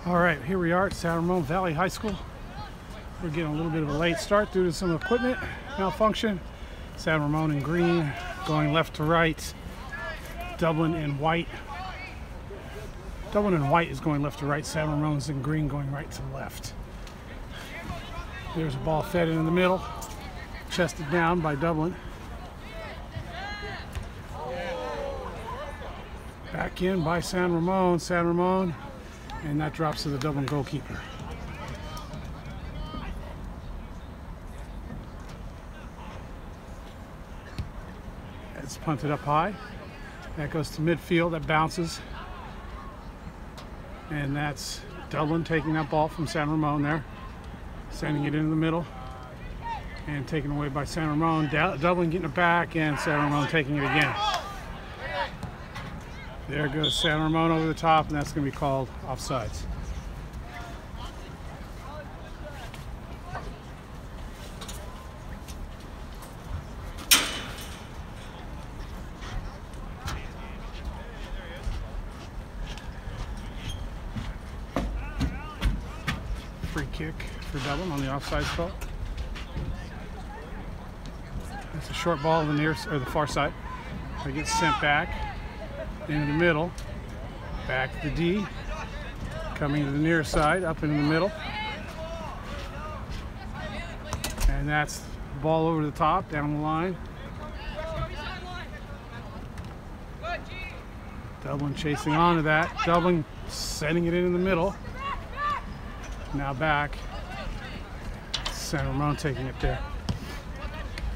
All right, here we are at San Ramon Valley High School. We're getting a little bit of a late start due to some equipment malfunction. San Ramon in green, going left to right. Dublin in white. Dublin in white is going left to right. San Ramon's in green, going right to left. There's a ball fed in the middle, chested down by Dublin. Back in by San Ramon, and that drops to the Dublin goalkeeper. It's punted up high. That goes to midfield, that bounces. And that's Dublin taking that ball from San Ramon there, sending it into the middle, and taken away by San Ramon. Dublin getting it back, and San Ramon taking it again. There goes San Ramon over the top, and that's going to be called offsides. Free kick for Dublin on the offside spot. That's a short ball on the near or the far side. It gets sent back into the middle, back to the D, coming to the near side, up into the middle, and that's the ball over the top, down the line. Dublin chasing onto that. Dublin sending it in the middle. Now back. San Ramon taking it there.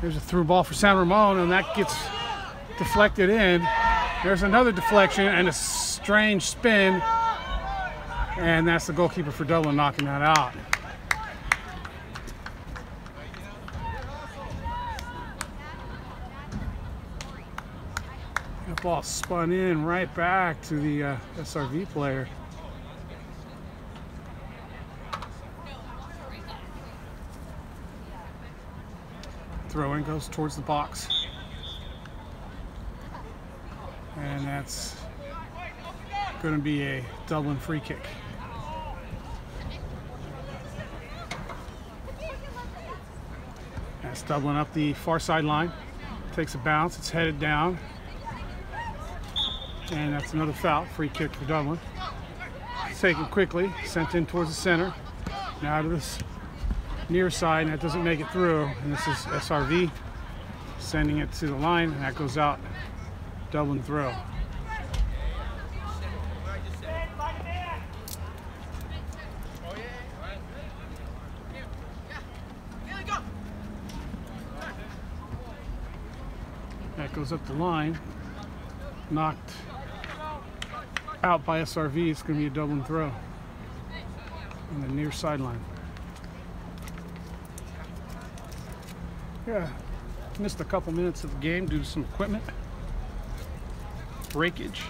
There's a through ball for San Ramon, and that gets deflected in. There's another deflection and a strange spin, and that's the goalkeeper for Dublin knocking that out. That ball spun in right back to the SRV player. Throw-in goes towards the box. And that's going to be a Dublin free kick. That's Dublin up the far sideline. Takes a bounce. It's headed down. And that's another foul. Free kick for Dublin. It's taken quickly. Sent in towards the center. Now to this near side. And that doesn't make it through. And this is SRV sending it to the line. And that goes out. Dublin throw. That goes up the line. Knocked out by SRV. It's going to be a Dublin throw on the near sideline. Yeah, missed a couple minutes of the game due to some equipment breakage.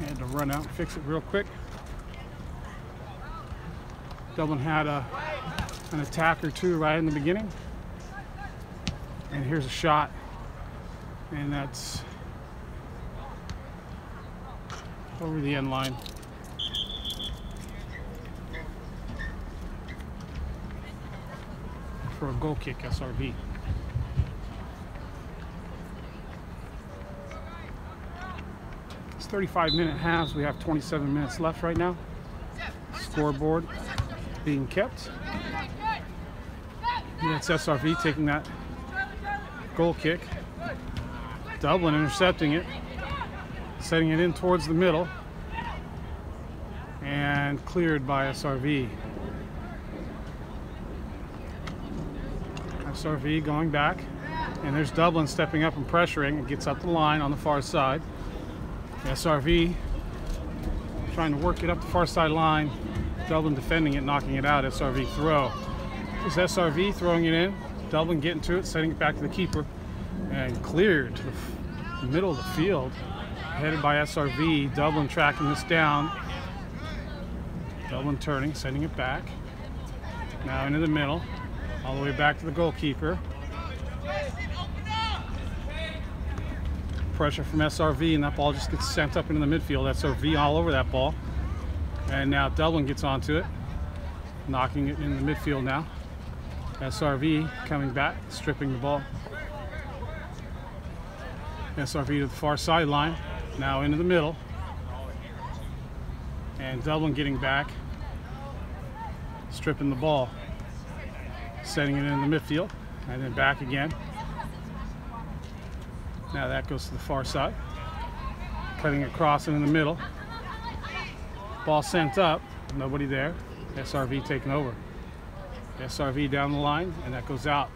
I had to run out and fix it real quick. Dublin had an attack or two right in the beginning. And here's a shot. And that's over the end line. For a goal kick, SRV. It's 35-minute halves. We have 27 minutes left right now. Scoreboard being kept. And that's SRV taking that goal kick. Dublin intercepting it, setting it in towards the middle, and cleared by SRV. SRV going back, and there's Dublin stepping up and pressuring. It gets up the line on the far side. SRV trying to work it up the far side line. Dublin defending it, knocking it out. SRV throw. This SRV throwing it in. Dublin getting to it, setting it back to the keeper, and cleared to the middle of the field. Headed by SRV. Dublin tracking this down. Dublin turning, sending it back. Now into the middle, all the way back to the goalkeeper. Pressure from SRV, and that ball just gets sent up into the midfield. SRV all over that ball. And now Dublin gets onto it, knocking it in the midfield now. SRV coming back, stripping the ball. SRV to the far sideline, now into the middle. And Dublin getting back, stripping the ball, setting it in the midfield, and then back again. Now that goes to the far side, cutting across and in the middle. Ball sent up, nobody there. SRV taking over. SRV down the line, and that goes out.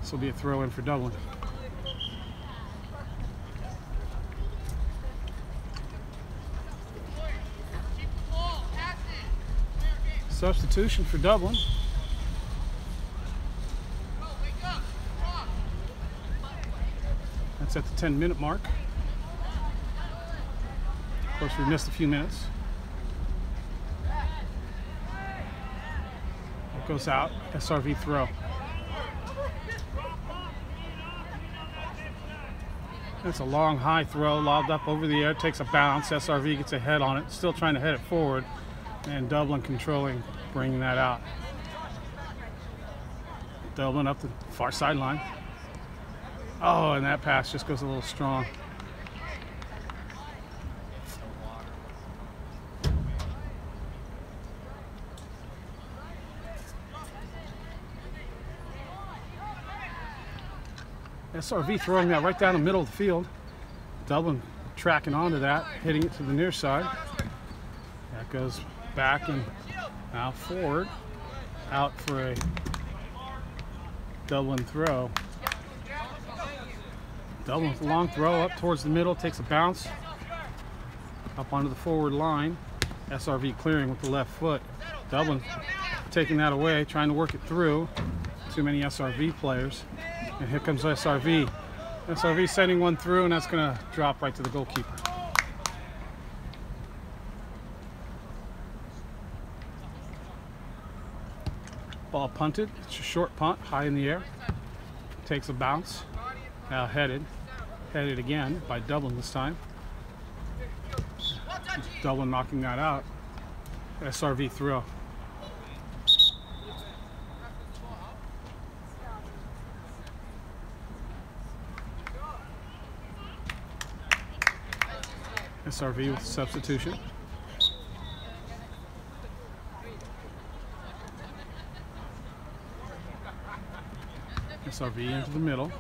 This will be a throw in for Dublin. Substitution for Dublin. That's at the 10-minute mark. Of course, we missed a few minutes. It goes out. SRV throw. That's a long, high throw, lobbed up over the air, takes a bounce. SRV gets a head on it, still trying to head it forward. And Dublin controlling, bringing that out. Dublin up the far sideline. Oh, and that pass just goes a little strong. SRV throwing that right down the middle of the field. Dublin tracking onto that, hitting it to the near side. That goes back and now forward, out for a Dublin throw. Dublin with a long throw up towards the middle, takes a bounce up onto the forward line. SRV clearing with the left foot. Dublin taking that away, trying to work it through. Too many SRV players. And here comes SRV. SRV sending one through, and that's going to drop right to the goalkeeper. Ball punted. It's a short punt, high in the air. Takes a bounce. Now headed again by Dublin this time. Dublin knocking that out. SRV throw. SRV with the substitution. SRV into the middle.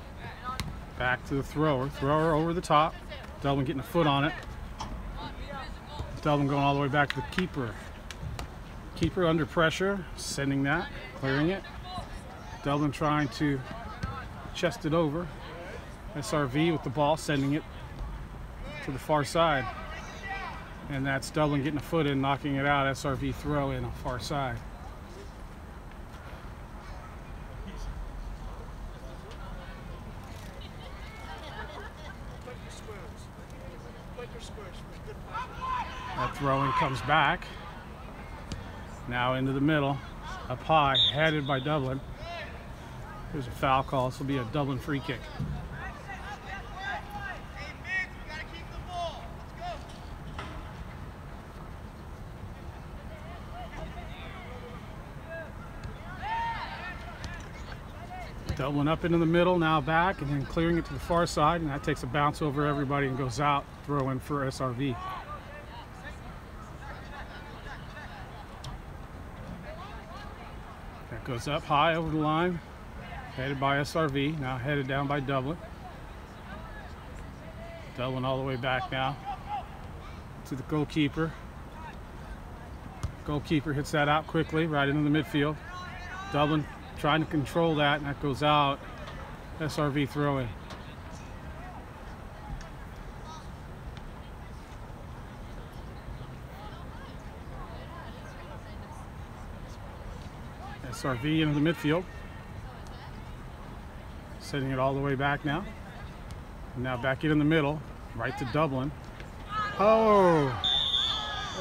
Back to the thrower. Thrower over the top. Dublin getting a foot on it. Dublin going all the way back to the keeper. Keeper under pressure, sending that, clearing it. Dublin trying to chest it over. SRV with the ball, sending it to the far side. And that's Dublin getting a foot in, knocking it out. SRV throw in on far side. That throw-in comes back. Now into the middle, up high, headed by Dublin. There's a foul call. This will be a Dublin free kick. Dublin up into the middle, now back, and then clearing it to the far side, and that takes a bounce over everybody and goes out. Throw in for SRV. That goes up high over the line, headed by SRV, now headed down by Dublin. Dublin all the way back now to the goalkeeper. Goalkeeper hits that out quickly, right into the midfield. Dublin trying to control that, and that goes out. SRV throw in. SRV into the midfield. Sending it all the way back now. And now back in the middle, right to Dublin. Oh!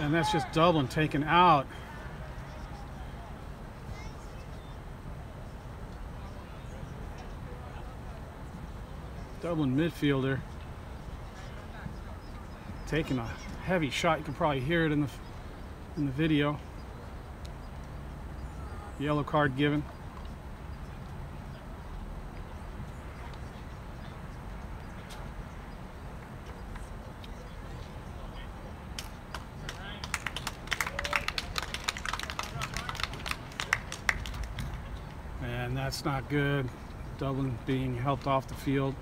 And that's just Dublin taken out. Dublin midfielder taking a heavy shot. You can probably hear it in the in the video. Yellow card given. And that's not good. Dublin being helped off the field.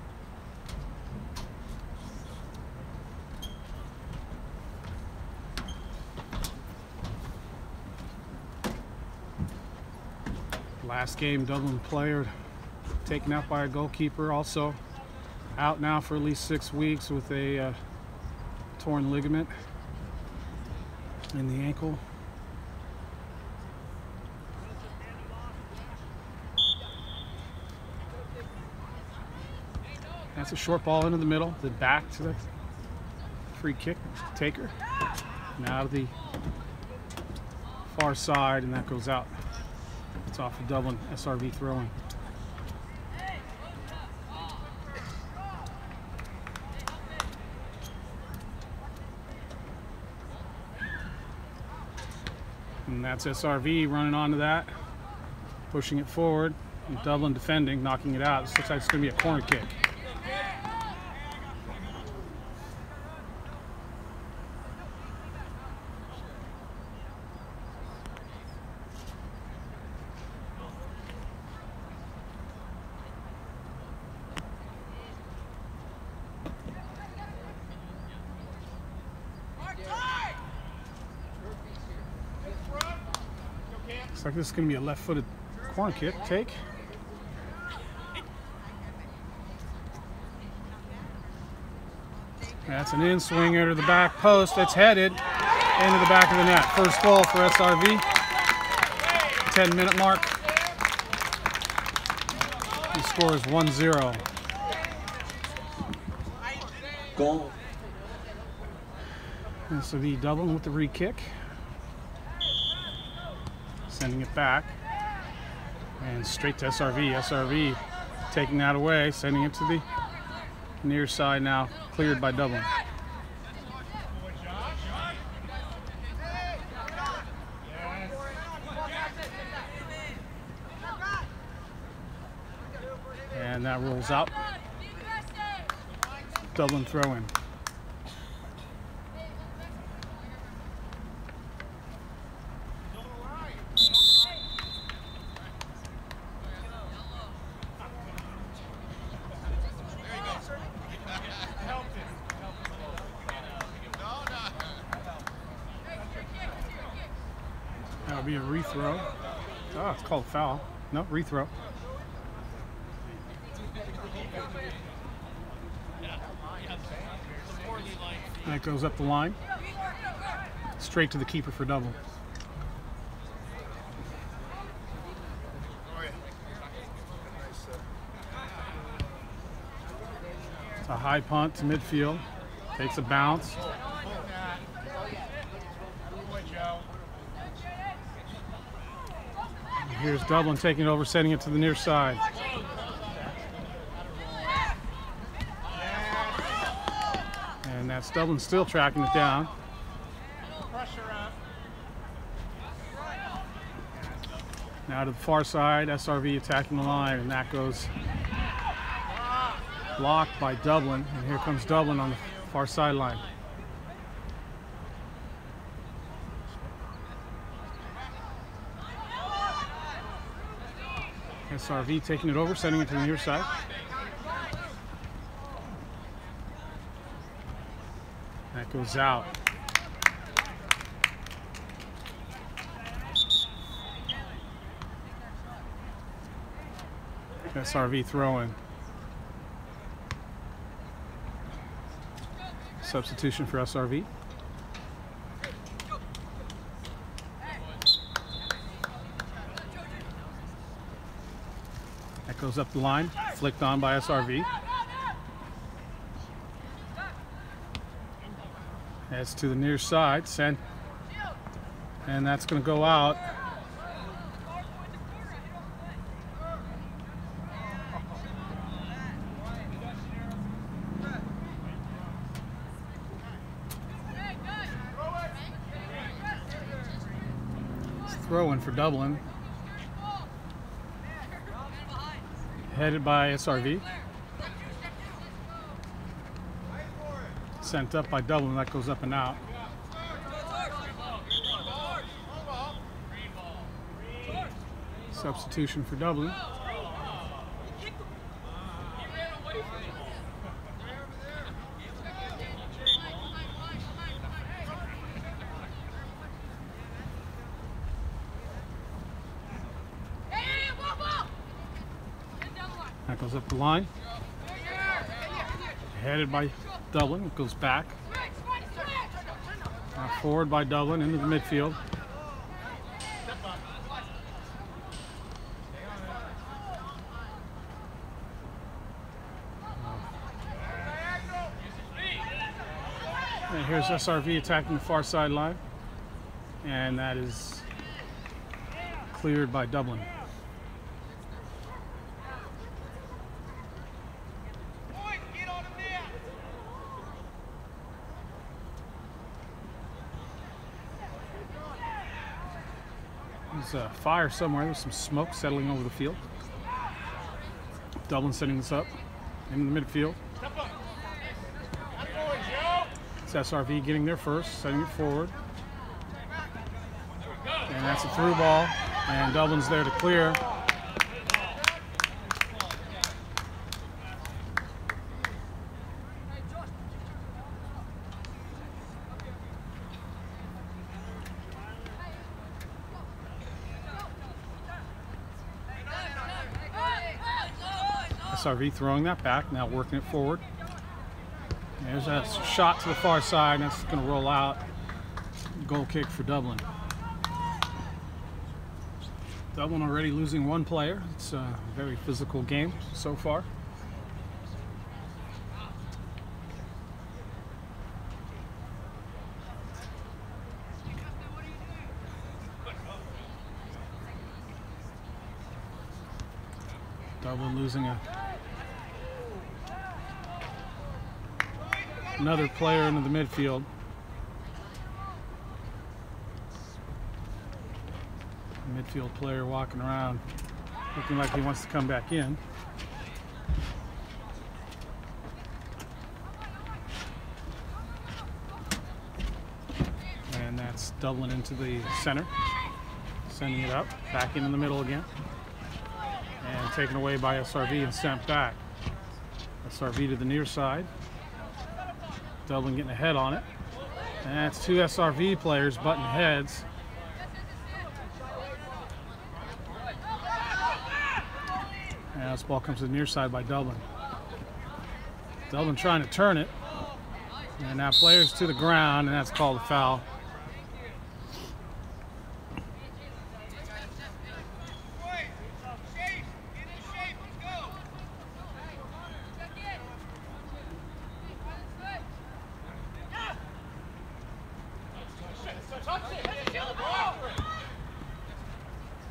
Last game, Dublin player taken out by a goalkeeper, also out now for at least 6 weeks with a torn ligament in the ankle. That's a short ball into the middle, then back to the free kick taker. Now to the far side, and that goes out. It's off the Dublin SRV throwing. And that's SRV running onto that, pushing it forward, and Dublin defending, knocking it out. This looks like it's going to be a corner kick. Looks like this is going to be a left-footed corner kick take. That's an in-swinger to the back post. It's headed into the back of the net. First goal for SRV. 10-minute mark. The score is 1-0. Goal. SRV Dublin with the re-kick. Sending it back. And straight to SRV. SRV taking that away, sending it to the near side now, cleared by Dublin. And that rolls out. Dublin throw in. That would be a rethrow. Oh, it's called foul. No, rethrow. That goes up the line. Straight to the keeper for Dublin. It's a high punt to midfield. Takes a bounce. Here's Dublin taking it over, sending it to the near side. And that's Dublin still tracking it down. Now to the far side, SRV attacking the line, and that goes blocked by Dublin. And here comes Dublin on the far sideline. SRV taking it over, sending it to the near side. That goes out. SRV throwing. Substitution for SRV. That goes up the line, flicked on by SRV. That's to the near side, sent, and that's going to go out. throw in for Dublin. Headed by SRV. Sent up by Dublin, that goes up and out. Substitution for Dublin. That goes up the line. Headed by Dublin, it goes back. Now forward by Dublin into the midfield. And here's SRV attacking the far sideline, and that is cleared by Dublin. There's a fire somewhere. There's some smoke settling over the field. Dublin setting this up in the midfield. It's SRV getting there first, setting it forward. And that's a through ball. And Dublin's there to clear. SRV throwing that back, now working it forward. There's a shot to the far side, and that's going to roll out. Goal kick for Dublin. Dublin already losing one player. It's a very physical game so far. Dublin losing another player into the midfield. Midfield player walking around looking like he wants to come back in. And that's Dublin into the center, sending it up, back into the middle again. And taken away by SRV and sent back. SRV to the near side. Dublin getting a head on it. And that's two SRV players butting heads. And this ball comes to the near side by Dublin. Dublin trying to turn it. And now players to the ground, and that's called a foul.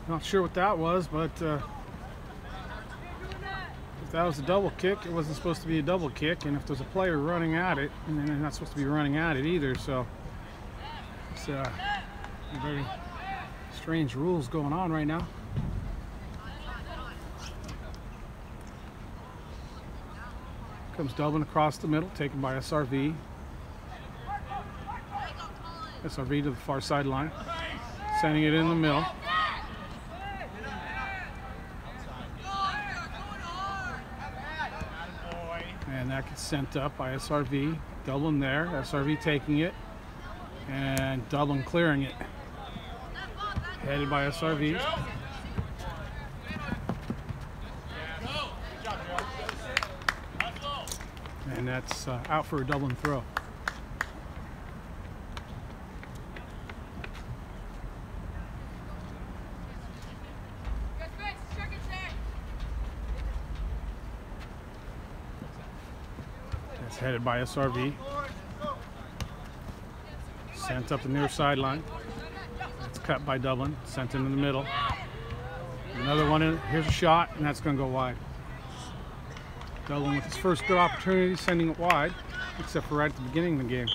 Not sure what that was, but if that was a double kick, it wasn't supposed to be a double kick. And if there's a player running at it, and then they're not supposed to be running at it either, so it's very strange rules going on right now. Comes Dublin across the middle, taken by SRV. SRV to the far sideline, sending it in the middle. And that gets sent up by SRV. Dublin there, SRV taking it, and Dublin clearing it. Headed by SRV. And that's out for a Dublin throw. It's headed by SRV. Sent up the near sideline. It's cut by Dublin. Sent into the middle. Another one in. Here's a shot, and that's going to go wide. Dublin with his first good opportunity, sending it wide, except for right at the beginning of the game.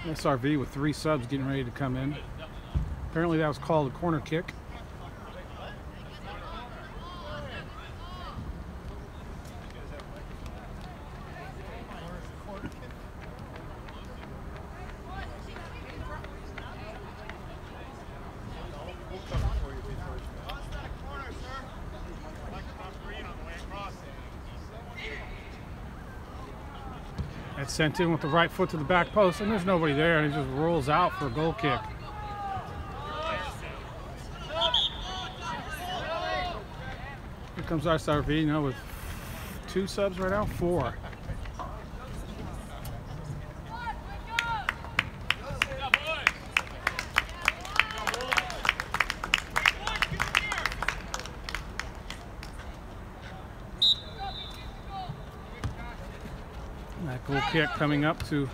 SRV with 3 subs getting ready to come in. Apparently that was called a corner kick. That's sent in with the right foot to the back post, and there's nobody there, and he just rolls out for a goal kick. Here comes SRV, now with 2 subs right now, 4. That goal kick coming up to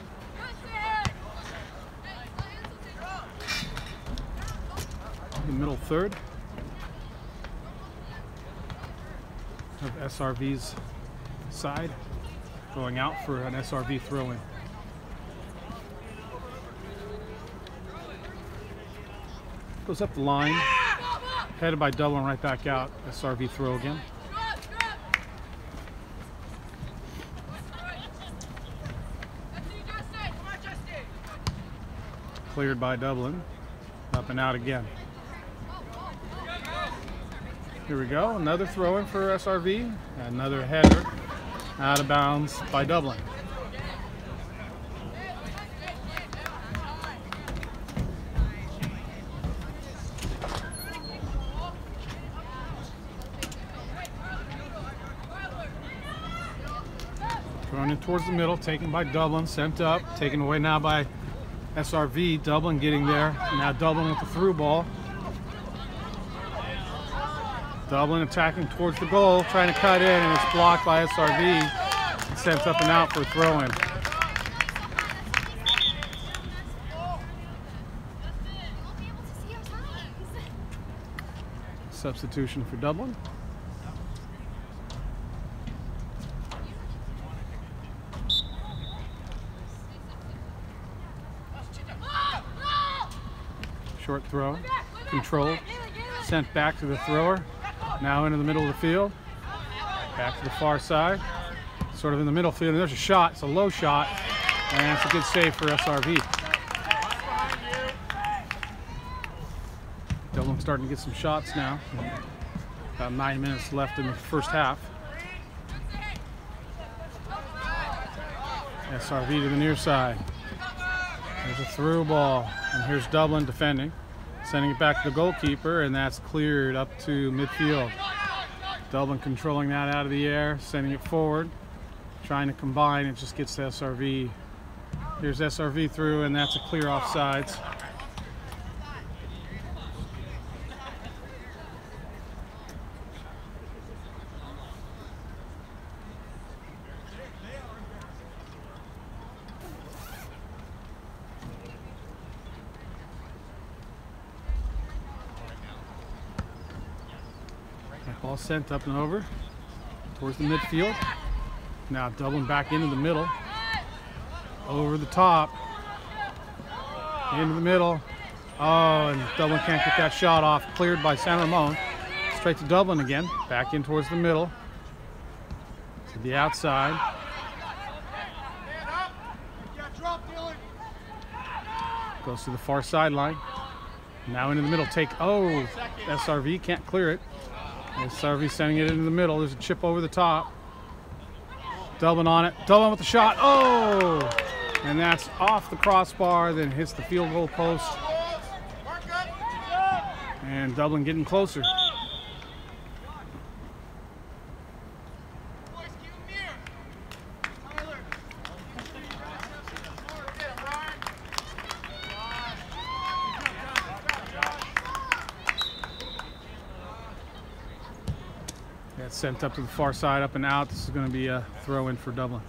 the middle third of SRV's side, going out for an SRV throw-in. Goes up the line, headed by Dublin, right back out. SRV throw again. Cleared by Dublin, up and out again. Here we go, another throw-in for SRV, another header out of bounds by Dublin. Thrown in towards the middle, taken by Dublin, sent up, taken away now by SRV. Dublin getting there. Now Dublin with the through ball. Dublin attacking towards the goal, trying to cut in, and it's blocked by SRV. It's sent up and out for a throw-in. Substitution for Dublin. Short throw, controlled, sent back to the thrower, now into the middle of the field, back to the far side, sort of in the middle field, and there's a shot, it's a low shot, and it's a good save for SRV. Dublin's starting to get some shots now, about 9 minutes left in the first half. SRV to the near side. There's a through ball, and here's Dublin defending, sending it back to the goalkeeper, and that's cleared up to midfield. Dublin controlling that out of the air, sending it forward, trying to combine. It just gets to SRV. Here's SRV through, and that's a clear offsides. Ball sent up and over towards the midfield. Now Dublin back into the middle. Over the top. Into the middle. Oh, and Dublin can't get that shot off. Cleared by San Ramon. Straight to Dublin again. Back in towards the middle. To the outside. Goes to the far sideline. Now into the middle. Oh, SRV can't clear it. SRV sending it into the middle. There's a chip over the top. Dublin on it. Dublin with the shot. Oh! And that's off the crossbar, then hits the field goal post. And Dublin getting closer. That's sent up to the far side, up and out. This is going to be a throw-in for Dublin.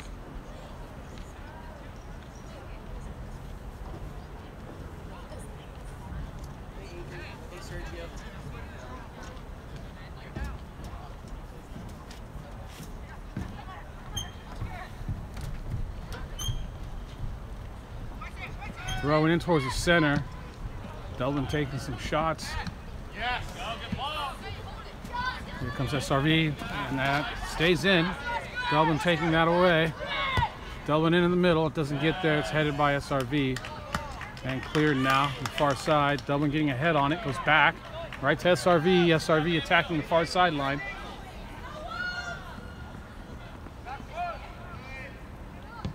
Throwing in towards the center. Dublin taking some shots. Here comes SRV, and that stays in. Dublin taking that away. Dublin in the middle. It doesn't get there. It's headed by SRV. And cleared now on the far side. Dublin getting ahead on it. Goes back. Right to SRV. SRV attacking the far sideline.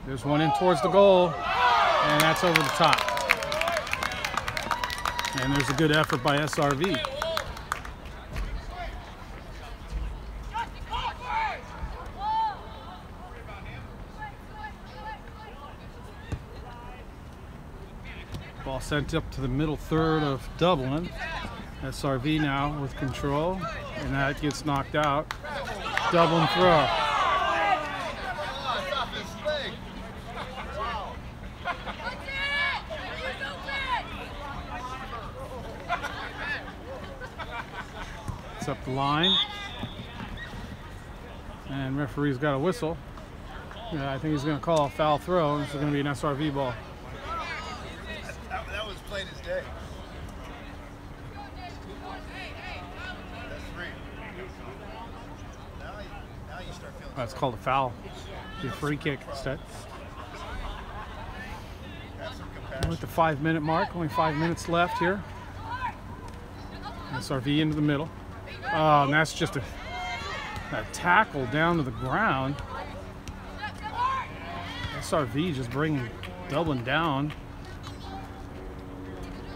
There's one in towards the goal. And that's over the top. And there's a good effort by SRV. Ball sent up to the middle third of Dublin. SRV now with control, and that gets knocked out. Dublin throw. It's up the line. And referee's got a whistle. Yeah, I think he's going to call a foul throw. This is going to be an SRV ball. That was plain as day. That's three. Now you start feeling. That's called a foul. Be a free kick instead. We're at the 5-minute mark. Only 5 minutes left here. SRV into the middle. Oh, and that's just a tackle down to the ground. SRV just bringing Dublin down.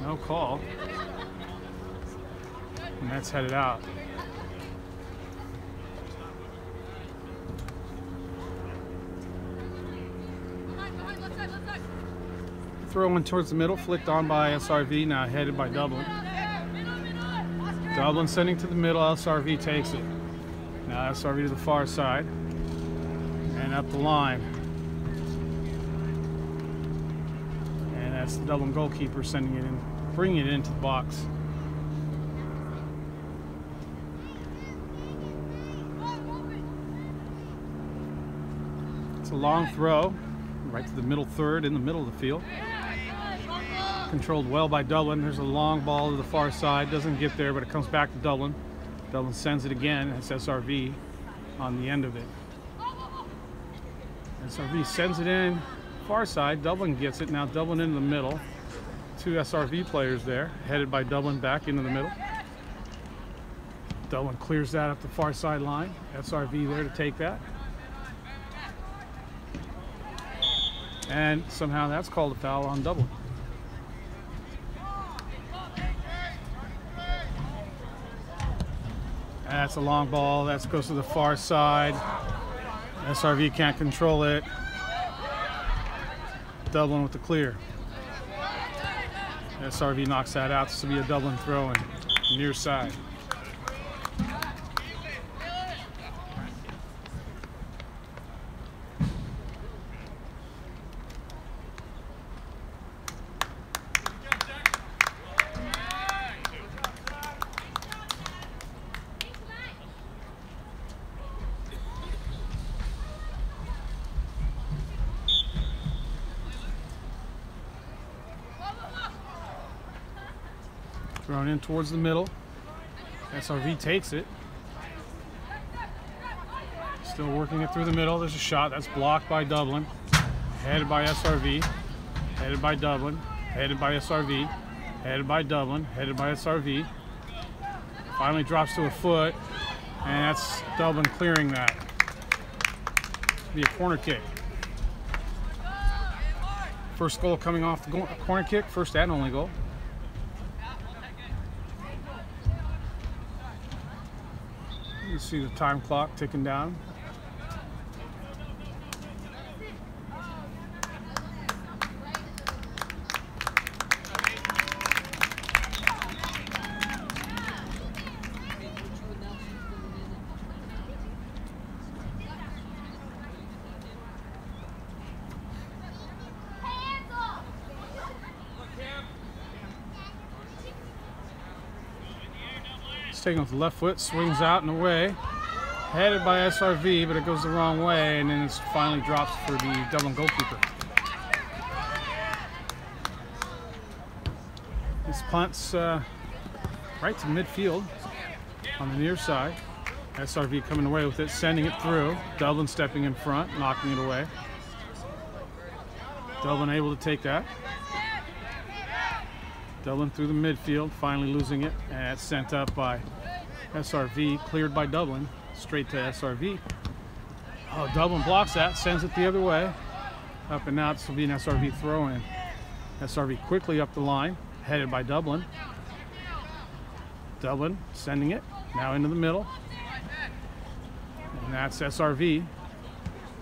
No call. And that's headed out. Throw in towards the middle, flicked on by SRV, now headed by Dublin. Dublin sending to the middle, SRV takes it. Now SRV to the far side. And up the line. And that's the Dublin goalkeeper sending it in, bringing it into the box. It's a long throw, right to the middle third, in the middle of the field. Controlled well by Dublin. There's a long ball to the far side. Doesn't get there, but it comes back to Dublin. Dublin sends it again. It's SRV on the end of it. SRV sends it in. Far side. Dublin gets it. Now Dublin into the middle. Two SRV players there. Headed by Dublin back into the middle. Dublin clears that up the far sideline. SRV there to take that. And somehow that's called a foul on Dublin. That's a long ball. That goes to the far side. SRV can't control it. Dublin with the clear. SRV knocks that out. This will be a Dublin throw in near side. Thrown in towards the middle. SRV takes it. Still working it through the middle. There's a shot that's blocked by Dublin. Headed by SRV. Headed by Dublin. Headed by SRV. Headed by Dublin. Headed by SRV. Finally drops to a foot. And that's Dublin clearing that. Be a corner kick. First goal coming off the corner kick. First and only goal. You see the time clock ticking down. Taking with the left foot, swings out and away. Headed by SRV, but it goes the wrong way, and then it finally drops for the Dublin goalkeeper. This punt's right to midfield on the near side. SRV coming away with it, sending it through. Dublin stepping in front, knocking it away. Dublin able to take that. Dublin through the midfield, finally losing it, and it's sent up by SRV, cleared by Dublin, straight to SRV. Oh, Dublin blocks that, sends it the other way. Up and out, this will be an SRV throw-in. SRV quickly up the line, headed by Dublin. Dublin sending it, now into the middle. And that's SRV,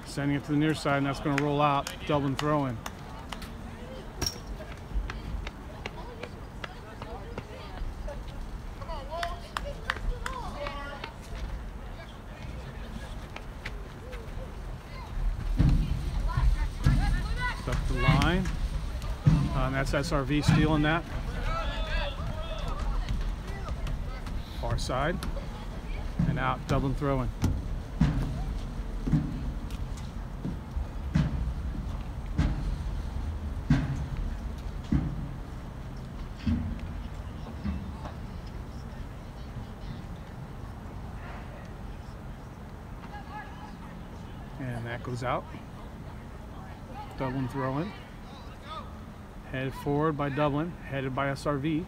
sending it to the near side, and that's going to roll out. Dublin throw-in. Up the line, and that's SRV stealing that. Far side, and out, Dublin throwing. And that goes out. Dublin throwing. Headed forward by Dublin, headed by SRV.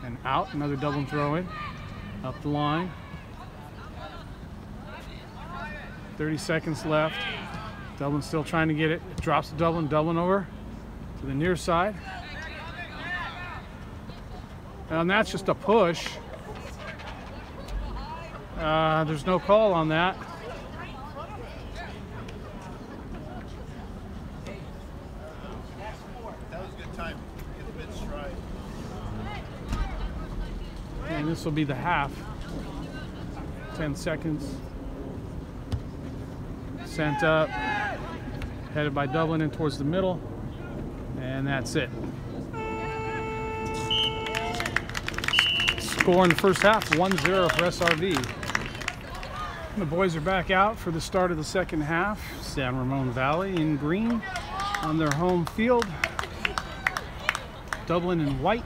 And out, another Dublin throw-in. Up the line. 30 seconds left. Dublin still trying to get it. It drops to Dublin. Dublin over to the near side. And that's just a push. There's no call on that. And this will be the half. 10 seconds. Sent up. Headed by Dublin in towards the middle. And that's it. Score in the first half, 1-0 for SRV. The boys are back out for the start of the second half. San Ramon Valley in green on their home field. Dublin in white.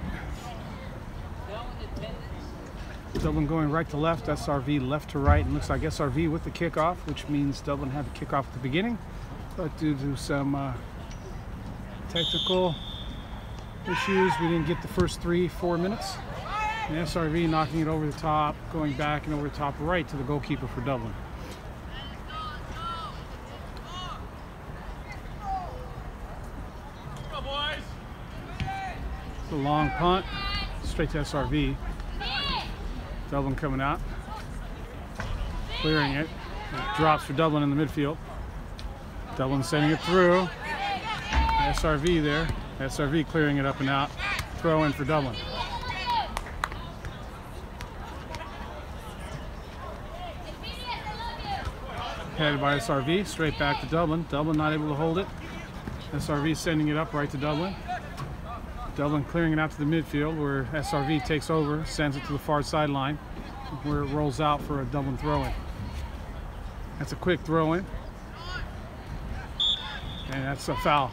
Dublin going right to left, SRV left to right, and looks like SRV with the kickoff, which means Dublin had the kickoff at the beginning, but due to some technical issues, we didn't get the first 3-4 minutes. And SRV knocking it over the top, going back and over the top right to the goalkeeper for Dublin. It's a long punt, straight to SRV. Dublin coming out, clearing it. It drops for Dublin in the midfield. Dublin sending it through. SRV there. SRV clearing it up and out. Throw in for Dublin. Headed by SRV, straight back to Dublin. Dublin not able to hold it. SRV sending it up right to Dublin. Dublin clearing it out to the midfield where SRV takes over, sends it to the far sideline where it rolls out for a Dublin throw-in. That's a quick throw-in. And that's a foul.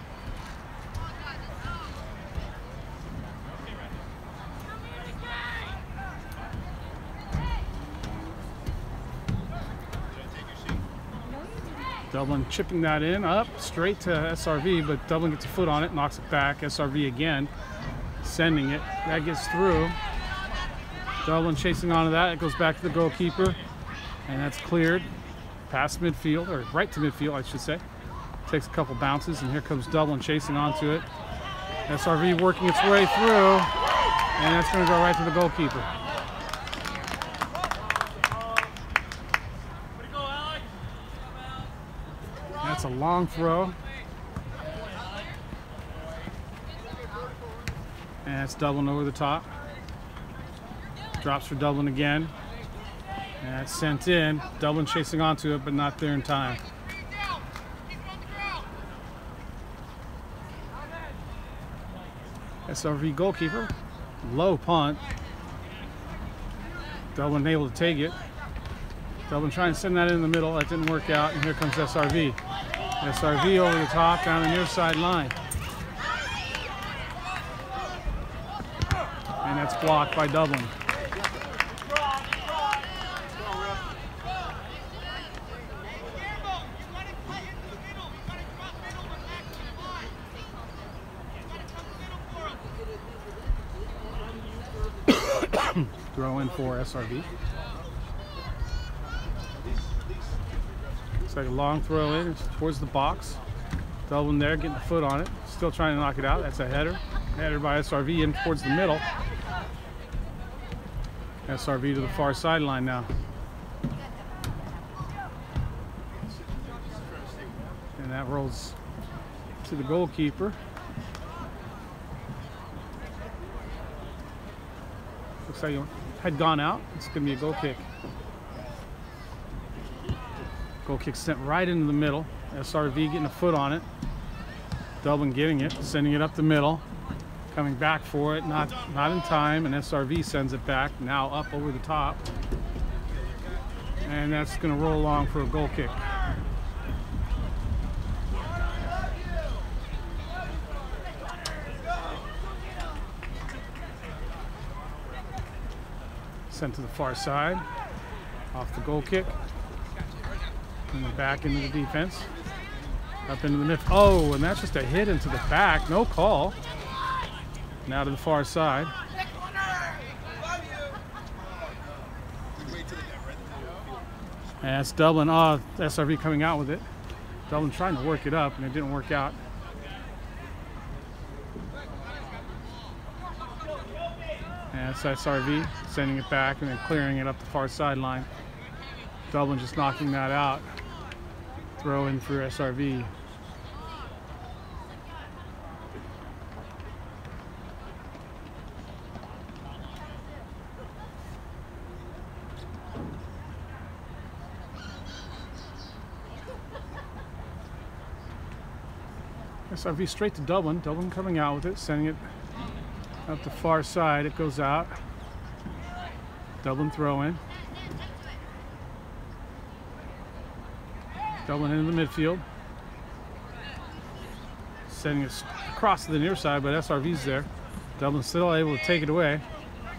Dublin chipping that in, up, straight to SRV, but Dublin gets a foot on it, knocks it back. SRV again, sending it. That gets through. Dublin chasing onto that. It goes back to the goalkeeper, and that's cleared. Past midfield, or right to midfield, I should say. Takes a couple bounces, and here comes Dublin chasing onto it. SRV working its way through, and that's going to go right to the goalkeeper. That's a long throw. And it's Dublin over the top. Drops for Dublin again. And that's sent in. Dublin chasing onto it, but not there in time. SRV goalkeeper. Low punt. Dublin able to take it. Dublin trying to send that in the middle. That didn't work out. And here comes SRV. SRV over the top down the near side line. And that's blocked by Dublin. Throw in for SRV. It's like a long throw in towards the box. Dublin there, getting the foot on it. Still trying to knock it out. That's a header. Header by SRV in towards the middle. SRV to the far sideline now. And that rolls to the goalkeeper. Looks like it had gone out. It's going to be a goal kick. Goal kick sent right into the middle. SRV getting a foot on it. Dublin getting it, sending it up the middle. Coming back for it, not in time, and SRV sends it back, now up over the top. And that's going to roll along for a goal kick. Sent to the far side, off the goal kick, and then back into the defense, up into the mid. Oh, and that's just a hit into the back, no call. Now to the far side. And that's Dublin. Oh, SRV coming out with it. Dublin trying to work it up, and it didn't work out. And that's SRV sending it back and then clearing it up the far sideline. Dublin just knocking that out. Throw in for SRV. SRV straight to Dublin. Dublin coming out with it, sending it up the far side. It goes out. Dublin throw in. Dublin into the midfield. Sending it across to the near side, but SRV's there. Dublin's still able to take it away.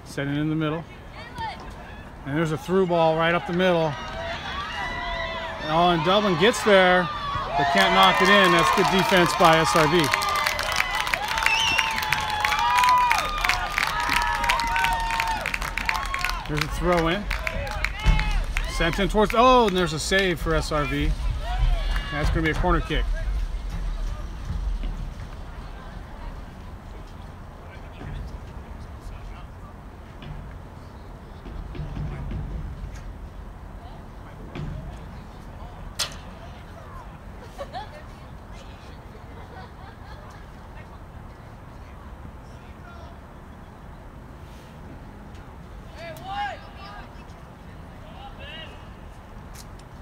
Sending it in the middle. And there's a through ball right up the middle. Oh, and Dublin gets there, but can't knock it in. That's good defense by SRV. There's a throw in. Sent in towards, oh, and there's a save for SRV. That's going to be a corner kick.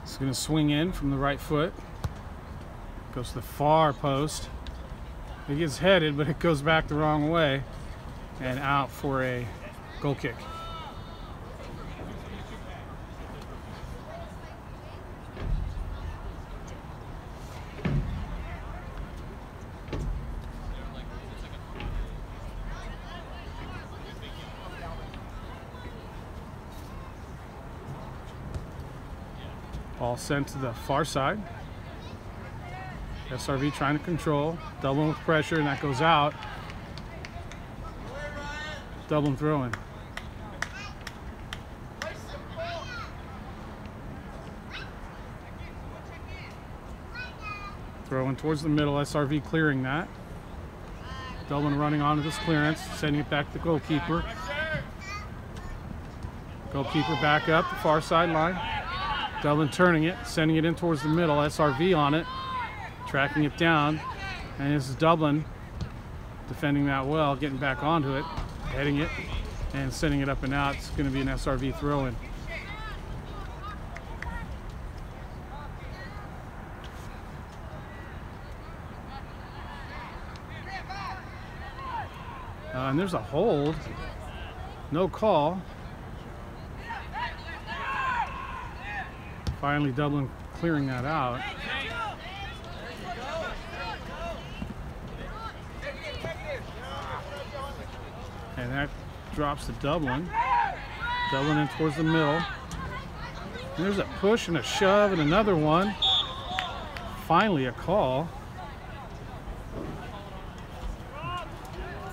It's going to swing in from the right foot. Goes to the far post. It gets headed, but it goes back the wrong way and out for a goal kick. Ball sent to the far side. SRV trying to control. Dublin with pressure, and that goes out. Dublin throwing. Throwing towards the middle. SRV clearing that. Dublin running onto this clearance, sending it back to the goalkeeper. Goalkeeper back up the far sideline. Dublin turning it, sending it in towards the middle. SRV on it, tracking it down. And this is Dublin defending that well, getting back onto it, heading it, and sending it up and out. It's going to be an SRV throw-in. And there's a hold. No call. Finally, Dublin clearing that out. And that drops to Dublin. Dublin in towards the middle. There's a push and a shove and another one. Finally a call.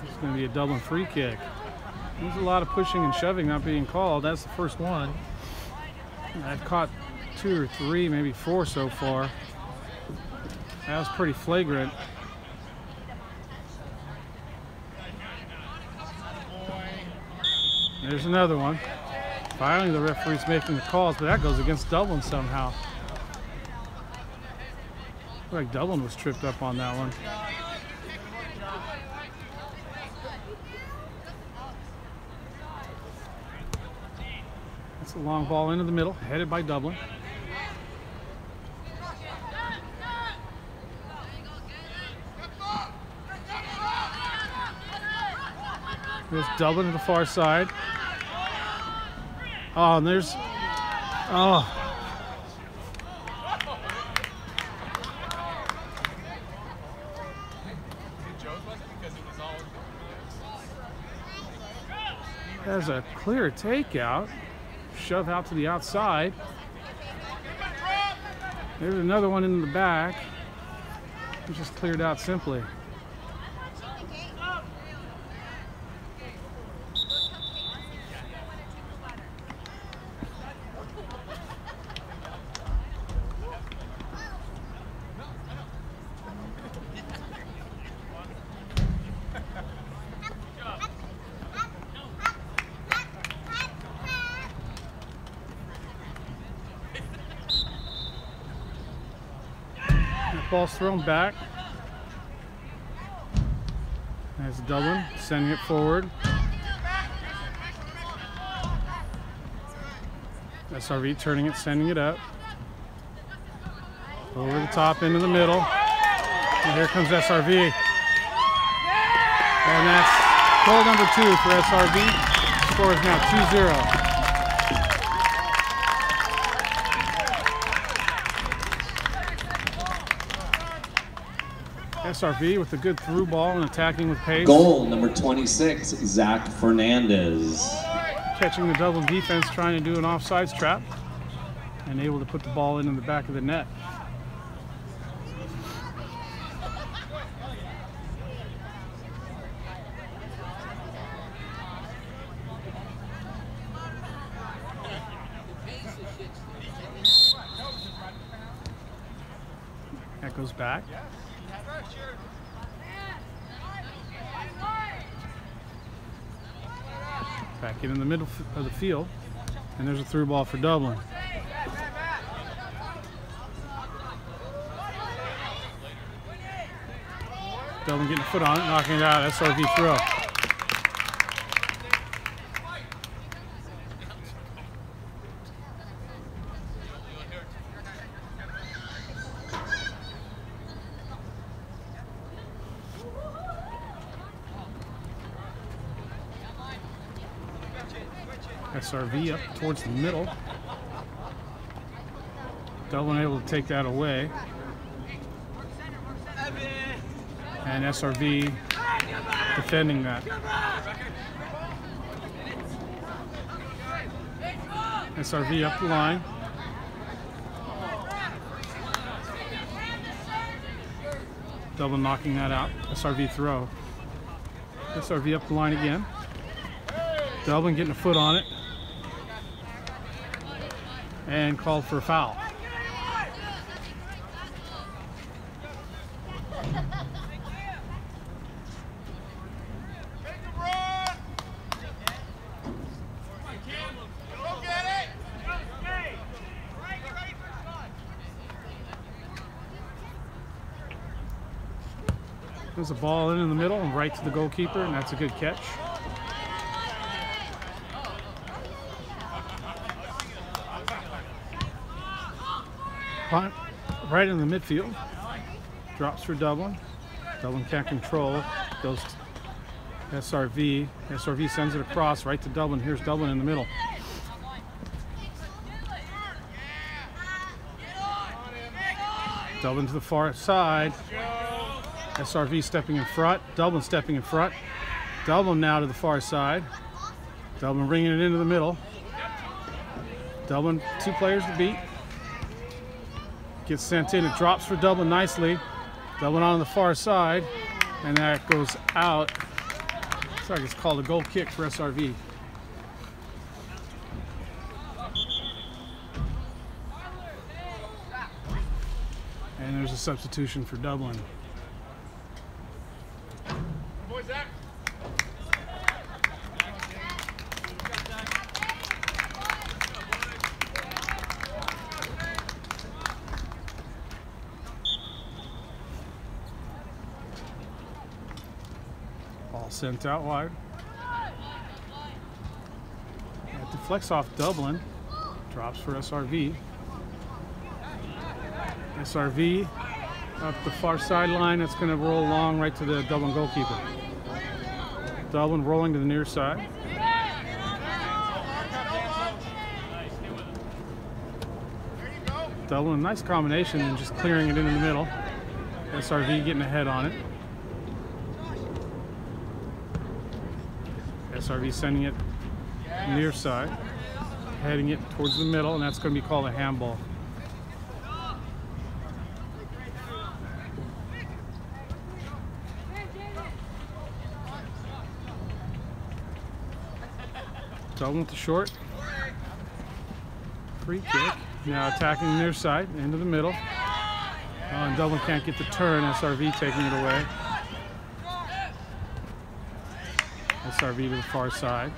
It's going to be a Dublin free kick. There's a lot of pushing and shoving not being called. That's the first one. I've caught 2 or 3, maybe 4 so far. That was pretty flagrant. There's another one. Finally the referee's making the calls, but that goes against Dublin somehow. Looks like Dublin was tripped up on that one. That's a long ball into the middle, headed by Dublin. There's Dublin to the far side. Oh, and there's, oh. There's a clear takeout. Shove out to the outside. There's another one in the back. It just cleared out simply. Ball's thrown back. That's Dublin sending it forward. SRV turning it, sending it up. Over the top, into the middle. And here comes SRV. And that's goal number 2 for SRV. Score is now 2-0. SRV with a good through ball and attacking with pace. Goal number 26, Zach Fernandez. Catching the Dublin defense, trying to do an offsides trap, and able to put the ball in the back of the net. That goes back. Back in the middle of the field, and there's a through ball for Dublin. Dublin getting a foot on it, knocking it out. SRV throw. SRV up towards the middle. Dublin able to take that away. And SRV defending that. SRV up the line. Dublin knocking that out. SRV throw. SRV up the line again. Dublin getting a foot on it. And called for a foul. There's a ball in the middle and right to the goalkeeper, and that's a good catch. Punt right in the midfield. Drops for Dublin. Dublin can't control. Goes to SRV. SRV sends it across right to Dublin. Here's Dublin in the middle. Dublin to the far side. SRV stepping in front. Dublin stepping in front. Dublin now to the far side. Dublin bringing it into the middle. Dublin, 2 players to beat. Gets sent in. It drops for Dublin nicely. Dublin on the far side, and that goes out. Looks like it's called a goal kick for SRV. And there's a substitution for Dublin. Ball sent out wide. That deflects off Dublin. Drops for SRV. SRV up the far sideline. That's going to roll along right to the Dublin goalkeeper. Dublin rolling to the near side. Dublin, nice combination and just clearing it into the middle. SRV getting ahead on it. SRV sending it near side, heading it towards the middle, and that's going to be called a handball. Dublin with the short. Free kick. Now attacking the near side, into the middle. And Dublin can't get the turn. SRV taking it away. SRV to the far side.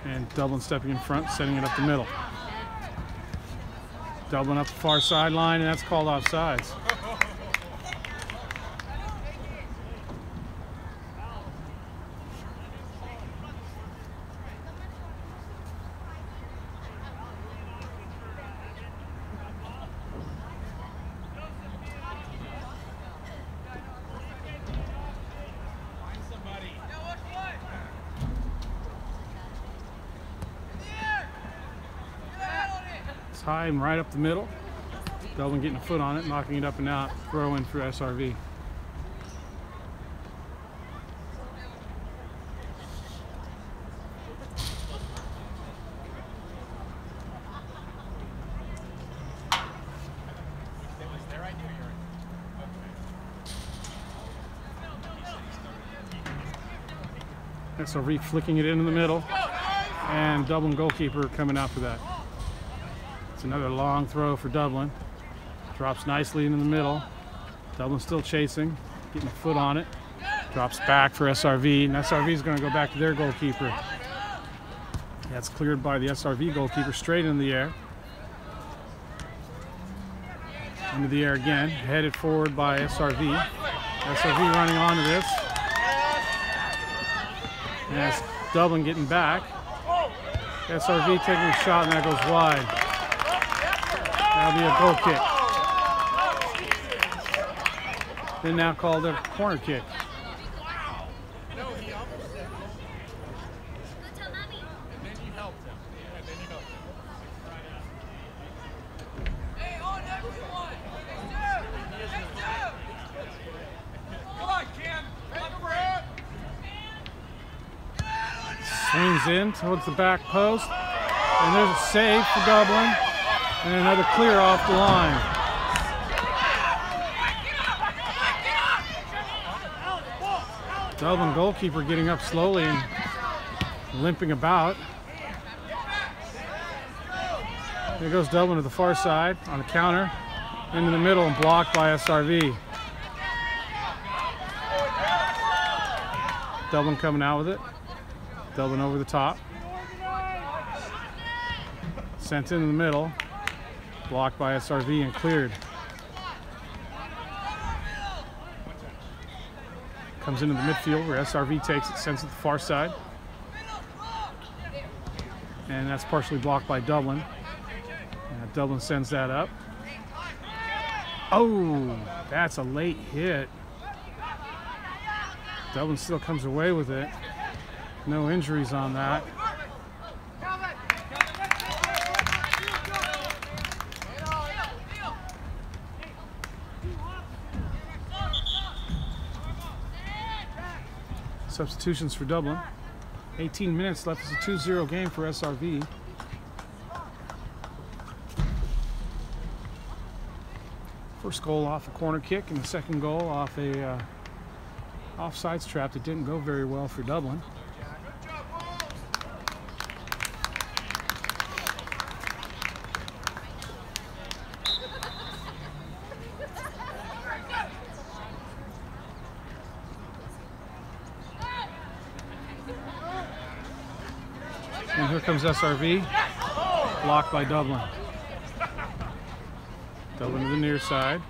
And Dublin stepping in front, setting it up the middle. Dublin up the far sideline, and that's called offsides. High and right up the middle. Dublin getting a foot on it, knocking it up and out. Throw in for SRV. SRV flicking it into the middle, and Dublin goalkeeper coming out for that. It's another long throw for Dublin. Drops nicely into the middle. Dublin still chasing, getting a foot on it. Drops back for SRV, and SRV is going to go back to their goalkeeper. That's cleared by the SRV goalkeeper, straight in the air. Into the air again, headed forward by SRV. SRV running onto this. And that's Dublin getting back. SRV taking a shot, and that goes wide. That'll be a goal kick. They now called a corner kick. Swings in towards the back post, and there's a save for Dublin. And another clear off the line. Dublin goalkeeper getting up slowly and limping about. There goes Dublin to the far side on a counter. Into the middle and blocked by SRV. Dublin coming out with it. Dublin over the top. Sent into the middle. Blocked by SRV and cleared. Comes into the midfield where SRV takes it, sends it to the far side. And that's partially blocked by Dublin. And Dublin sends that up. Oh, that's a late hit. Dublin still comes away with it. No injuries on that. Substitutions for Dublin. 18 minutes left. It's a 2-0 game for SRV. First goal off a corner kick, and the second goal off a offsides trap that didn't go very well for Dublin. And here comes SRV, blocked by Dublin. Dublin to the near side.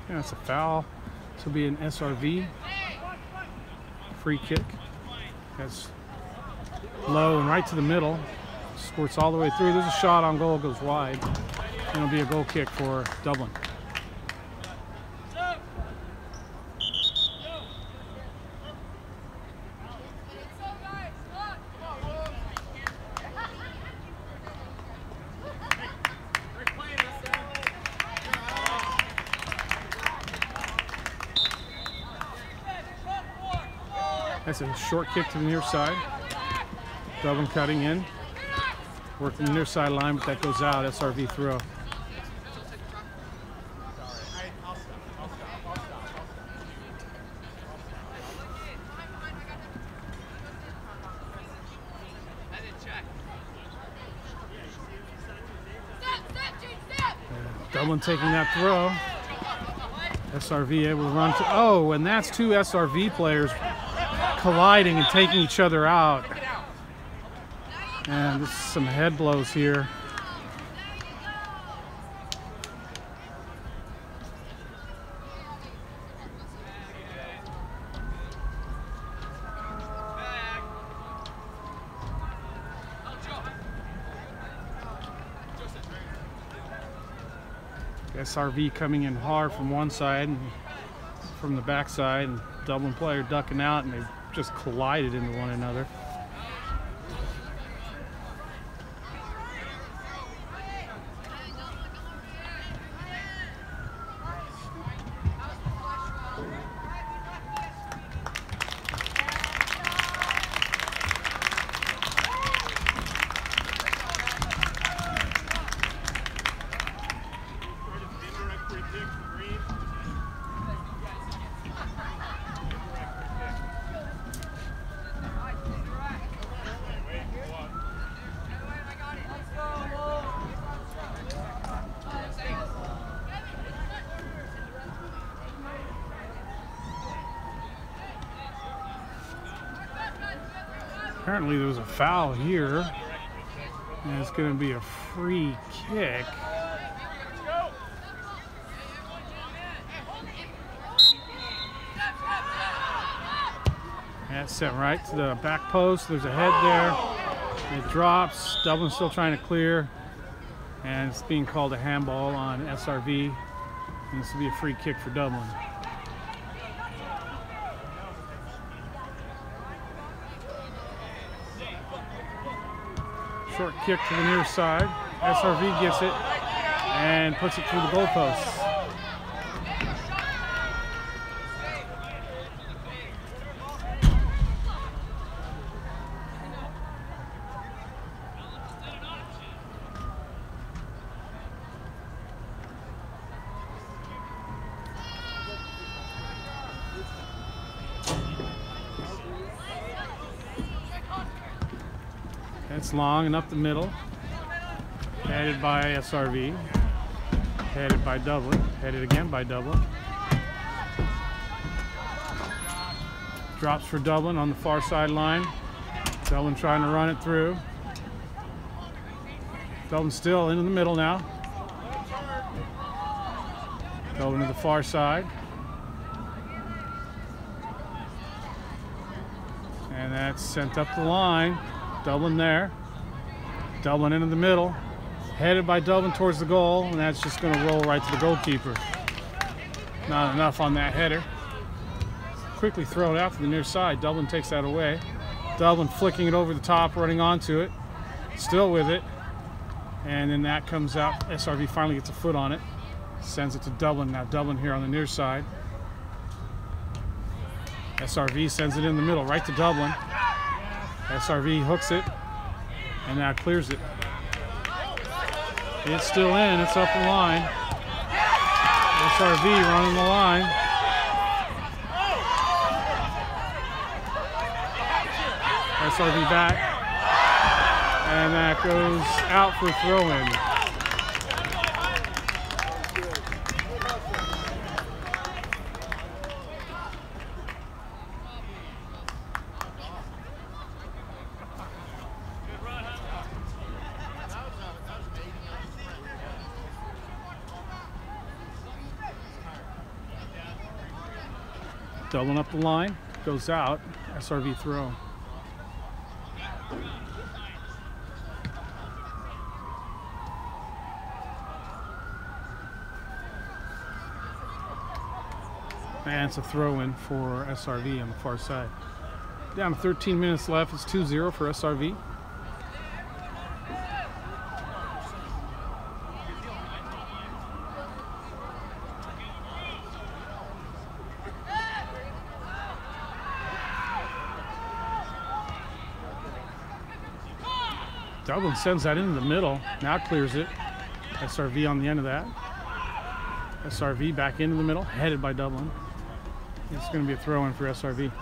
Yeah, that's a foul. This will be an SRV. Free kick. That's low and right to the middle. Squirts all the way through. There's a shot on goal, goes wide. And it'll be a goal kick for Dublin. That's a short kick to the near side. Dublin cutting in. Working the near side line, but that goes out. SRV throw. Dublin taking that throw. SRV able to run to, oh, and that's two SRV players colliding and taking each other out. And there's some head blows here. SRV coming in hard from one side and from the back side, and Dublin player ducking out, and they just collided into one another. Apparently there was a foul here, and it's going to be a free kick. That's sent right to the back post. There's a head there. It drops. Dublin's still trying to clear, and it's being called a handball on SRV, and this will be a free kick for Dublin. Short kick to the near side. SRV gets it and puts it through the goalposts. It's long and up the middle. Headed by SRV. Headed by Dublin. Headed again by Dublin. Drops for Dublin on the far sideline. Dublin trying to run it through. Dublin still into the middle now. Dublin to the far side. And that's sent up the line. Dublin there. Dublin into the middle. Headed by Dublin towards the goal, and that's just going to roll right to the goalkeeper. Not enough on that header. Quickly throw it out to the near side. Dublin takes that away. Dublin flicking it over the top, running onto it. Still with it. And then that comes out. SRV finally gets a foot on it. Sends it to Dublin. Now Dublin here on the near side. SRV sends it in the middle, right to Dublin. SRV hooks it. And now clears it. It's still in. It's up the line. SRV running the line. SRV back. And that goes out for throw-in. Dublin up the line, goes out, SRV throw. And it's a throw-in for SRV on the far side. Down 13 minutes left, it's 2-0 for SRV. Dublin sends that into the middle, now clears it. SRV on the end of that. SRV back into the middle, headed by Dublin. It's going to be a throw-in for SRV.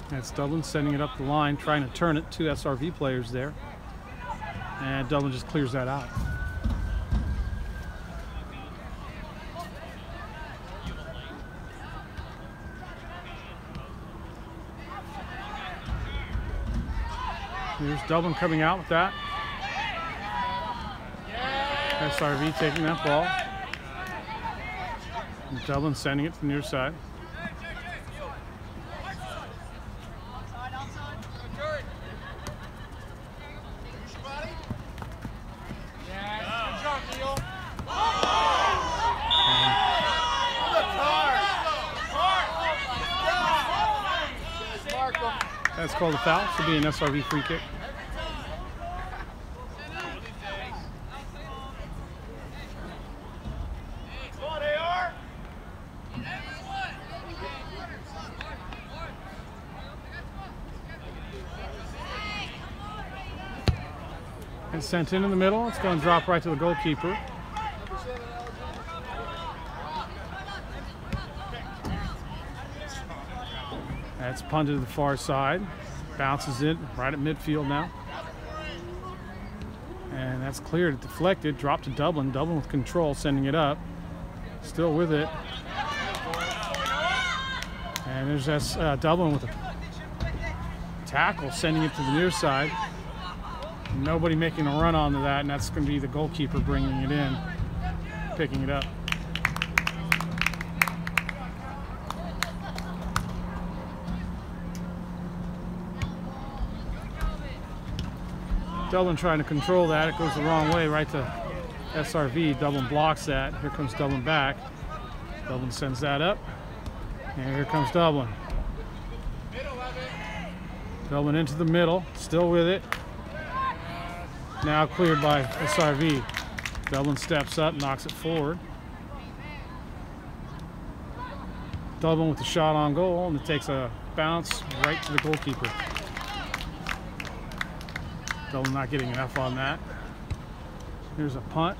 That's Dublin sending it up the line, trying to turn it. Two SRV players there. And Dublin just clears that out. Here's Dublin coming out with that. SRV taking that ball. And Dublin sending it to the near side. That's called a foul. Should be an SRV free kick. And sent in the middle. It's going to drop right to the goalkeeper. That's punted to the far side. Bounces it right at midfield now. And that's cleared, deflected, dropped to Dublin. Dublin with control, sending it up. Still with it. And there's Dublin with a tackle, sending it to the near side. Nobody making a run onto that, and that's going to be the goalkeeper bringing it in, picking it up. Dublin trying to control that. It goes the wrong way, right to SRV. Dublin blocks that. Here comes Dublin back. Dublin sends that up. And here comes Dublin. Dublin into the middle, still with it. Now cleared by SRV. Dublin steps up, knocks it forward. Dublin with the shot on goal, and it takes a bounce right to the goalkeeper. Dublin not getting enough on that. Here's a punt.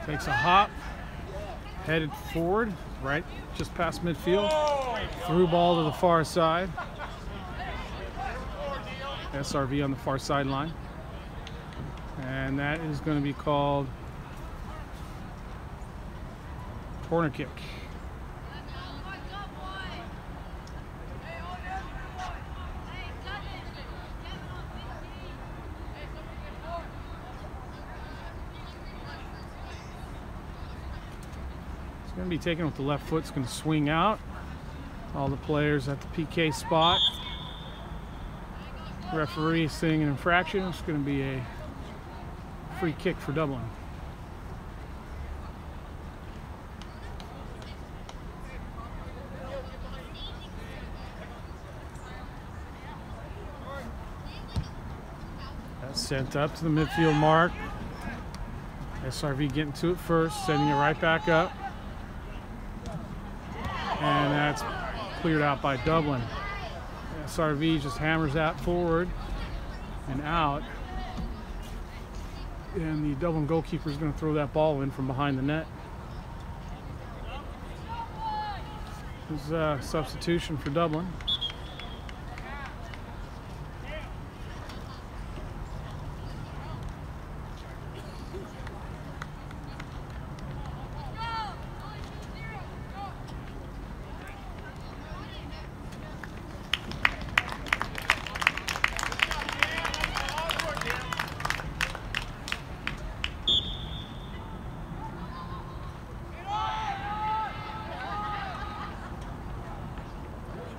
Takes a hop. Headed forward, right just past midfield. Through ball to the far side. SRV on the far sideline. And that is going to be called corner kick. Going to be taken with the left foot. It's going to swing out. All the players at the PK spot. Referee seeing an infraction. It's going to be a free kick for Dublin. That's sent up to the midfield mark. SRV getting to it first, sending it right back up. And that's cleared out by Dublin. SRV just hammers that forward and out. And the Dublin goalkeeper is going to throw that ball in from behind the net. This is a substitution for Dublin.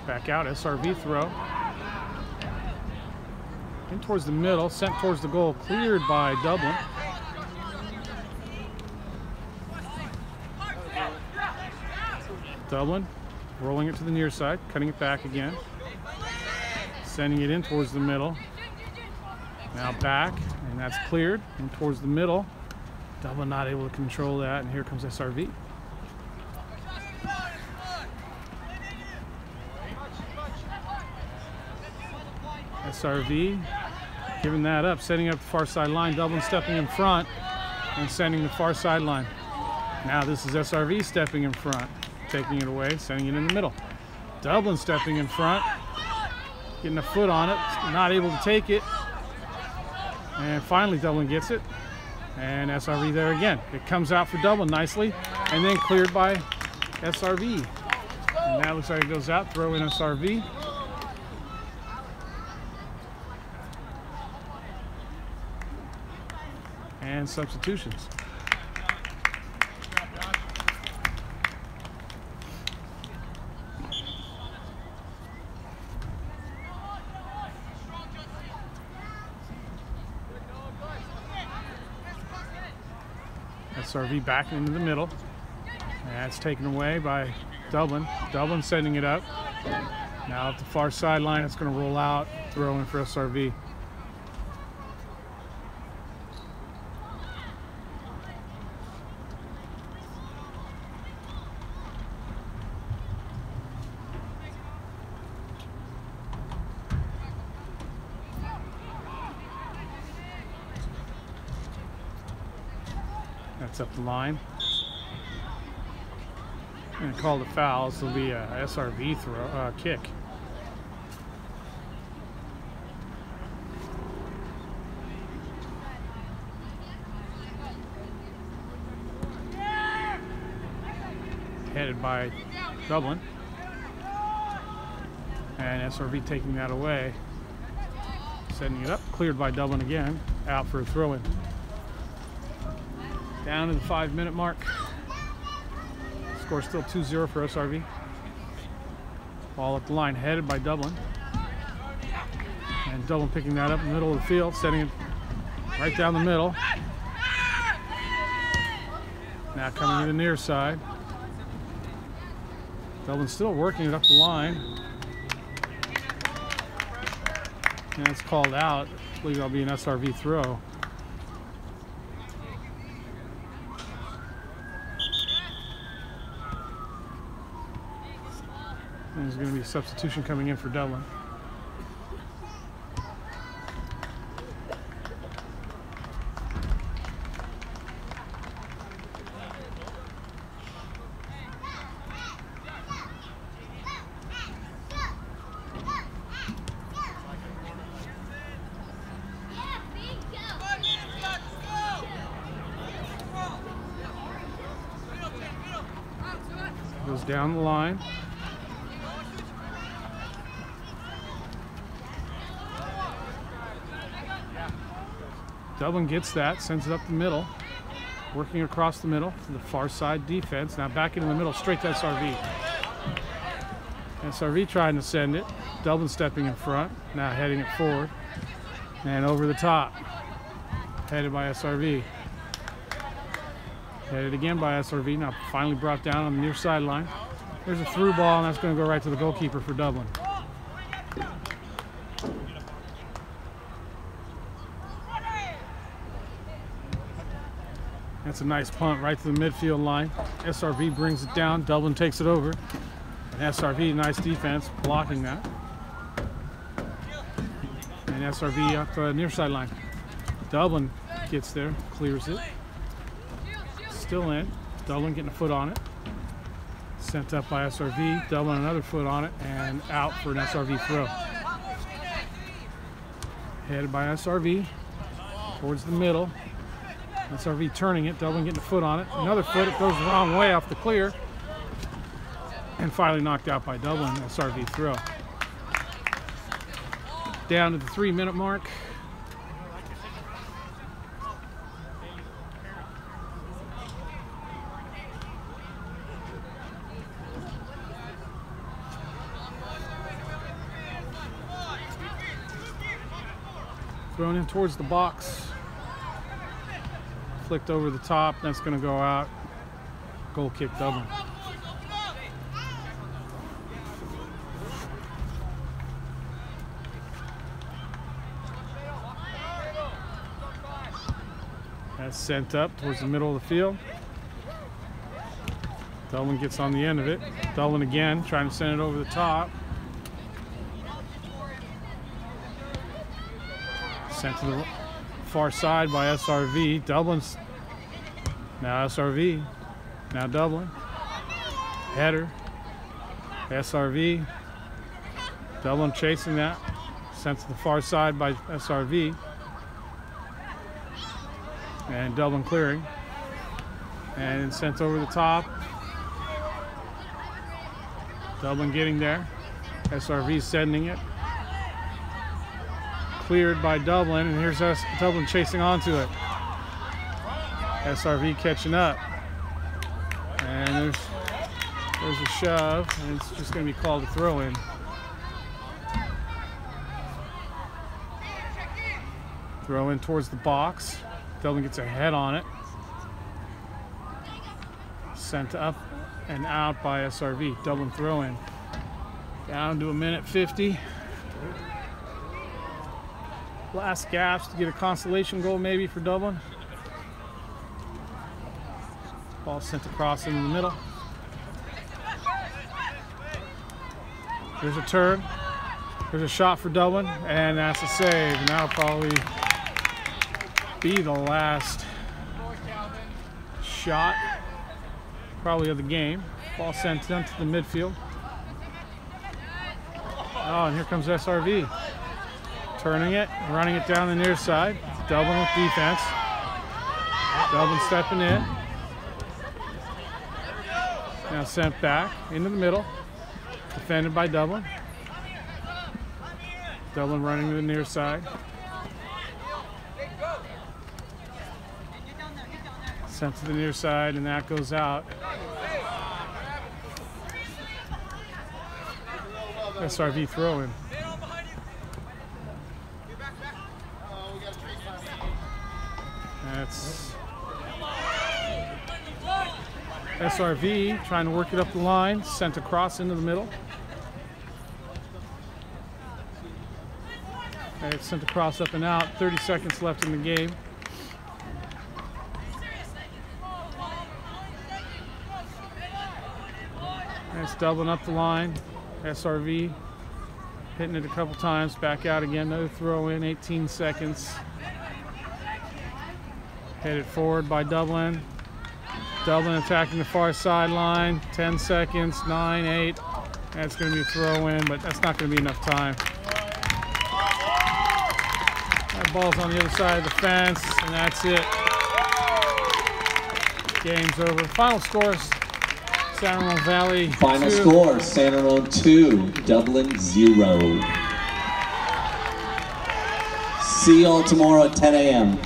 Back out, SRV throw. In towards the middle, sent towards the goal, cleared by Dublin. Dublin rolling it to the near side, cutting it back again. Sending it in towards the middle. Now back, and that's cleared in towards the middle. Dublin not able to control that, and here comes SRV. SRV giving that up, setting up the far sideline. Dublin stepping in front and sending the far sideline. Now this is SRV stepping in front, taking it away, sending it in the middle. Dublin stepping in front, getting a foot on it, not able to take it. And finally Dublin gets it. And SRV there again. It comes out for Dublin nicely and then cleared by SRV. And that looks like it goes out, throw in SRV. And substitutions. SRV back into the middle. That's taken away by Dublin. Dublin sending it up. Now at the far sideline, it's going to roll out, throw in for SRV. That's up the line. And called a foul, so it'll be a SRV throw, kick. Headed by Dublin. And SRV taking that away. Setting it up, cleared by Dublin again. Out for a throw-in. Down to the 5-minute mark. Score still 2-0 for SRV. Ball up the line, headed by Dublin. And Dublin picking that up in the middle of the field, setting it right down the middle. Now coming to the near side. Dublin still working it up the line. And it's called out. I believe that'll be an SRV throw. And there's going to be a substitution coming in for Dublin. Goes down the line. Dublin gets that, sends it up the middle. working across the middle to the far side defense. Now back into the middle, straight to SRV. SRV trying to send it. Dublin stepping in front, now heading it forward. And over the top, headed by SRV. Headed again by SRV, now finally brought down on the near sideline. There's a through ball, and that's going to go right to the goalkeeper for Dublin. That's a nice punt right to the midfield line. SRV brings it down, Dublin takes it over. And SRV, nice defense, blocking that. And SRV up the near sideline. Dublin gets there, clears it. Still in. Dublin getting a foot on it. Sent up by SRV. Dublin another foot on it and out for an SRV throw. Headed by SRV towards the middle. SRV turning it. Dublin getting a foot on it. Another foot. It goes the wrong way off the clear. And finally knocked out by Dublin. SRV throw. Down to the 3-minute mark. Thrown in towards the box. Flicked over the top. That's going to go out. Goal kick Dublin. That's sent up towards the middle of the field. Dublin gets on the end of it. Dublin again trying to send it over the top. Sent to the far side by SRV. Dublin's now SRV. Now Dublin. Header. SRV. Dublin chasing that. Sent to the far side by SRV. And Dublin clearing. And sent over the top. Dublin getting there. SRV sending it. Cleared by Dublin, and here's Dublin chasing onto it. SRV catching up. And there's a shove, and it's just going to be called a throw-in. Throw in towards the box. Dublin gets a head on it. Sent up and out by SRV. Dublin throw in. Down to 1:50. Last gasp to get a consolation goal maybe for Dublin. Ball sent across into the middle. There's a turn. There's a shot for Dublin, and that's a save. And that'll probably be the last shot, probably of the game. Ball sent into the midfield. Oh, and here comes SRV. Turning it, running it down the near side. Dublin with defense. Dublin stepping in. Now sent back into the middle. Defended by Dublin. Dublin running to the near side. Sent to the near side, and that goes out. SRV throw in. That's SRV trying to work it up the line, sent across into the middle. And it's sent across up and out, 30 seconds left in the game. And it's doubling up the line. SRV hitting it a couple times, back out again, another throw in, 18 seconds. Headed forward by Dublin. Dublin attacking the far sideline. 10 seconds, 9, 8. That's going to be a throw in, but that's not going to be enough time. That ball's on the other side of the fence, and that's it. Game's over. Final scores, San Ramon Valley Final 2. score, San Ramon 2, Dublin 0. See y'all tomorrow at 10 a.m.